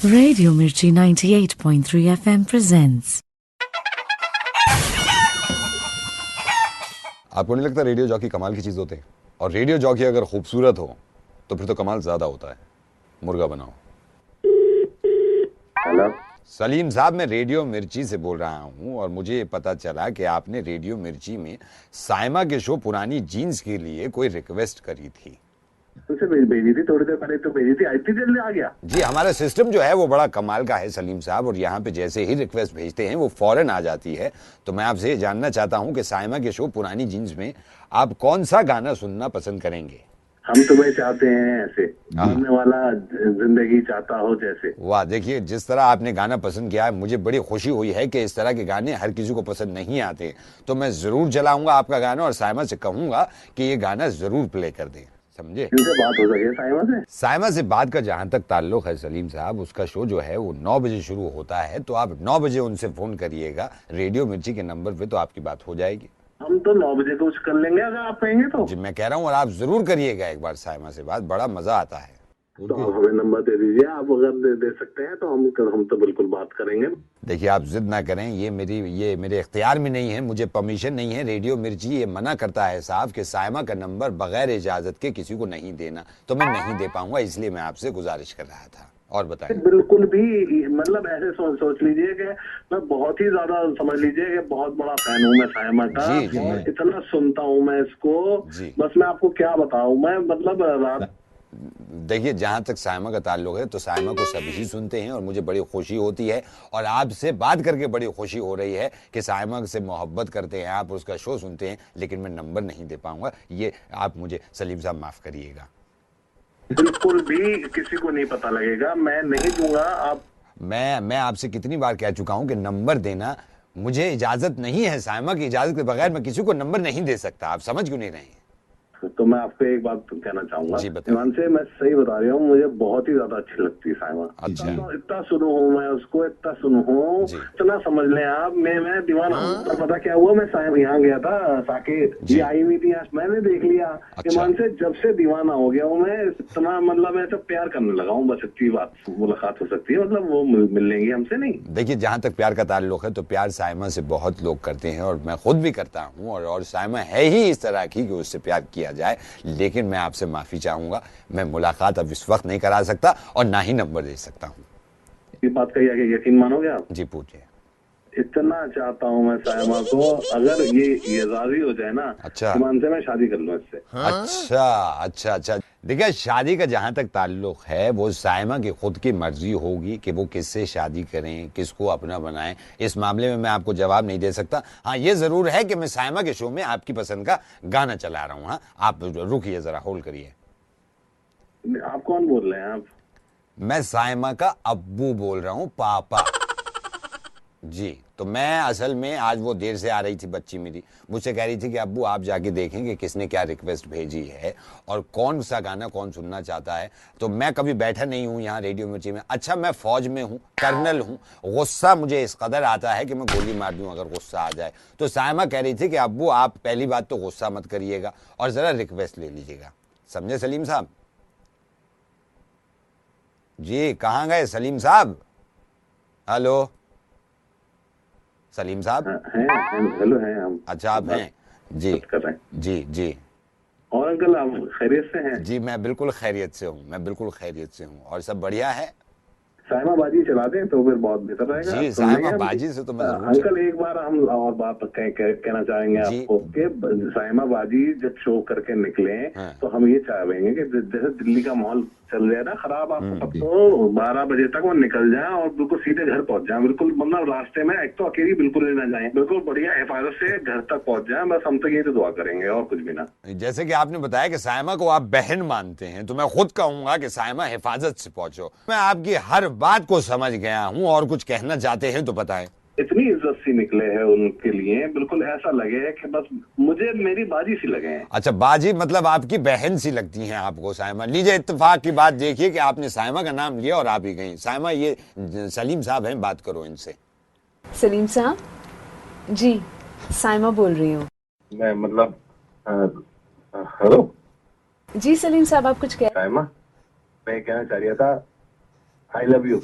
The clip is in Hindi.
Radio Mirchi 98.3 FM presents. आपको नहीं लगता रेडियो जॉकी कमाल की चीज होते हैं? और रेडियो जॉकी अगर खूबसूरत हो तो फिर तो कमाल ज्यादा होता है। मुर्गा बनाओ। हेलो सलीम साहब, मैं रेडियो मिर्ची से बोल रहा हूं और मुझे पता चला कि आपने रेडियो मिर्ची में साइमा के शो पुरानी जीन्स के लिए कोई रिक्वेस्ट करी थी। तुझसे भेजी थी, थोड़ी देर पहले तो भेजी थी, इतनी जल्दी आ गया। जी, हमारा सिस्टम जो है वो बड़ा कमाल का है सलीम साहब, और यहाँ पे जैसे ही रिक्वेस्ट भेजते हैं वो फौरन आ जाती है। तो मैं आपसे ये जानना चाहता हूँ कि साइमा के शो पुरानी जीन्स में आप कौन सा गाना सुनना पसंद करेंगे? हम तुम्हें चाहते हैं ऐसे, जीने वाला जिंदगी चाहता हो जैसे। वाह, देखिए जिस तरह आपने गाना पसंद किया है, मुझे बड़ी खुशी हुई है कि इस तरह के गाने हर किसी को पसंद नहीं आते। तो मैं जरूर चलाऊंगा आपका गाना और साइमा से कहूंगा कि ये गाना जरूर प्ले कर दें, समझे? इनसे बात हो सके साइमा से? साइमा से बात का जहां तक ताल्लुक है सलीम साहब, उसका शो जो है वो 9 बजे शुरू होता है, तो आप 9 बजे उनसे फोन करिएगा रेडियो मिर्ची के नंबर पे, तो आपकी बात हो जाएगी। हम तो 9 बजे कुछ कर लेंगे अगर आप कहेंगे तो। जी मैं कह रहा हूँ, और आप जरूर करिएगा एक बार साइमा से बात, बड़ा मजा आता है। तो आप हमें नंबर दे दीजिए, आप अगर दे सकते हैं तो हम तो बिल्कुल बात करेंगे। देखिए आप जिद ना करें, ये मेरे इख्तियार में नहीं है, मुझे परमिशन नहीं है। रेडियो मिर्ची ये मना करता है साहब कि साइमा का नंबर बगैर इजाजत के किसी को नहीं देना, तो मैं नहीं दे पाऊंगा, इसलिए मैं आपसे गुजारिश कर रहा था। और बताएं। बिल्कुल भी, मतलब ऐसे सोच लीजिए कि मैं बहुत ही ज्यादा, समझ लीजिए कि बहुत बड़ा फैन हूँ मैं साइमा का। जी, जी। और इतना सुनता हूँ मैं इसको, बस मैं आपको क्या बताऊँ, मैं मतलब रात। देखिए जहां तक साइमा का ताल्लुक है तो साइमा को सभी ही सुनते हैं और मुझे बड़ी खुशी होती है, और आपसे बात करके बड़ी खुशी हो रही है कि साइमा से मोहब्बत करते हैं आप, उसका शो सुनते हैं, लेकिन मैं नंबर नहीं दे पाऊंगा। ये आप मुझे सलीम साहब माफ करिएगा। बिल्कुल भी किसी को नहीं पता लगेगा, मैं नहीं दूंगा। आप मैं आपसे कितनी बार कह चुका हूं कि नंबर देना, मुझे इजाजत नहीं है, साइमा की इजाजत के बगैर मैं किसी को नंबर नहीं दे सकता। आप समझ क्यों नहीं रहे हैं? तो मैं आपको एक बात कहना चाहूंगा, जी बताइए। ईमान से मैं सही बता रहा हूँ, मुझे बहुत ही ज्यादा अच्छी लगती है साइमा। अच्छा। तो इतना सुनू हूँ मैं उसको, इतना सुनू हूँ, इतना समझ लें आप, मैं दीवाना हूँ। तो पता क्या हुआ, मैं साइमा यहाँ गया था, साकेत ये आई हुई थी, मैंने देख लिया। अच्छा। ईमान से जब से दीवाना हो गया हूँ मैं, इतना मतलब ऐसा प्यार करने लगा हूँ, बस इतनी बात मुलाकात हो सकती है, मतलब वो मिल लेंगे हमसे नहीं। देखिए जहां तक प्यार का ताल्लुक है तो प्यार साइमा से बहुत लोग करते हैं, और मैं खुद भी करता हूं, और साइमा है ही इस तरह की कि उससे प्यार किया जाए। लेकिन मैं आपसे माफी चाहूंगा, मैं मुलाकात अब इस वक्त नहीं करा सकता और ना ही नंबर दे सकता हूं। ये बात का यकीन मानोगे आप? जी पूछिए। इतना चाहता हूँ मैं साइमा को, अगर ये राजी हो जाए ना, अच्छा। ईमान से मैं शादी कर लूँ इससे। अच्छा। देखिए शादी का जहां तक ताल्लुक है वो साइमा की खुद की मर्जी होगी कि वो किससे शादी करें, किसको अपना बनाएं। इस मामले में मैं आपको जवाब नहीं दे सकता। हाँ ये जरूर है कि मैं साइमा के शो में आपकी पसंद का गाना चला रहा हूँ। हाँ आप रुकिए, जरा होल्ड करिए। आप कौन बोल रहे हैं आप? मैं साइमा का अब्बू बोल रहा हूँ, पापा जी। तो मैं असल में आज वो देर से आ रही थी बच्ची मेरी, मुझसे कह रही थी कि अब्बू आप जाके देखें कि किसने क्या रिक्वेस्ट भेजी है और कौन सा गाना कौन सुनना चाहता है। तो मैं कभी बैठा नहीं हूँ यहाँ रेडियो मिर्ची में। अच्छा मैं फौज में हूँ, कर्नल हूँ, गुस्सा मुझे इस कदर आता है कि मैं गोली मार दूँ अगर गुस्सा आ जाए। तो साइमा कह रही थी कि अब्बू आप पहली बात तो गुस्सा मत करिएगा और जरा रिक्वेस्ट ले लीजिएगा, समझे सलीम साहब? जी कहाँ गए सलीम साहब? हेलो सलीम साहब? हेलो हैं हम। अच्छा आप हैं जी। कर रहे हैं। जी। और अंकल आप खैरियत से हैं? जी मैं बिल्कुल खैरियत से हूँ, मैं बिल्कुल खैरियत से हूँ, और सब बढ़िया है। साइमा बाजी चला दें तो फिर बहुत बेहतर रहेगा। जी साइमा बाजी से तो मैं जरूर अंकल एक बार हम और बात कहना चाहेंगे आपको कि साइमा बाजी जब शो करके निकले तो हम ये चाहेंगे कि जैसे दिल्ली का माहौल चल रहा है ना खराब, आपको तो 12 बजे तक वो निकल जाए और बिल्कुल सीधे घर पहुंच जाए, बिल्कुल मतलब रास्ते में एक तो अकेली बिल्कुल नहीं जाए, बिल्कुल बढ़िया हिफाजत से घर तक पहुंच जाए। बस हम तो ये तो दुआ करेंगे और कुछ भी ना। जैसे कि आपने बताया कि साइमा को आप बहन मानते हैं, तो मैं खुद कहूंगा कि साइमा हिफाजत से पहुंचो। मैं आपकी हर बात को समझ गया हूं, और कुछ कहना चाहते हैं तो बताएं। इतनी इज्जत सी निकले हैं उनके लिए, बिल्कुल ऐसा लगे कि बस मुझे मेरी बाजी सी लगे हैं। अच्छा बाजी मतलब आपकी बहन सी लगती हैं आपको साइमा? लीजिए इत्तेफाक की बात देखिए कि आपने साइमा का नाम लिया और आप ही गई। साइमा ये सलीम साहब हैं, बात करो इनसे। सलीम साहब जी, साइमा बोल रही हूँ मैं मतलब हेलो जी। सलीम साहब आप कुछ कह? साइमा मैं कहना चाह रहा था, आई लव यू।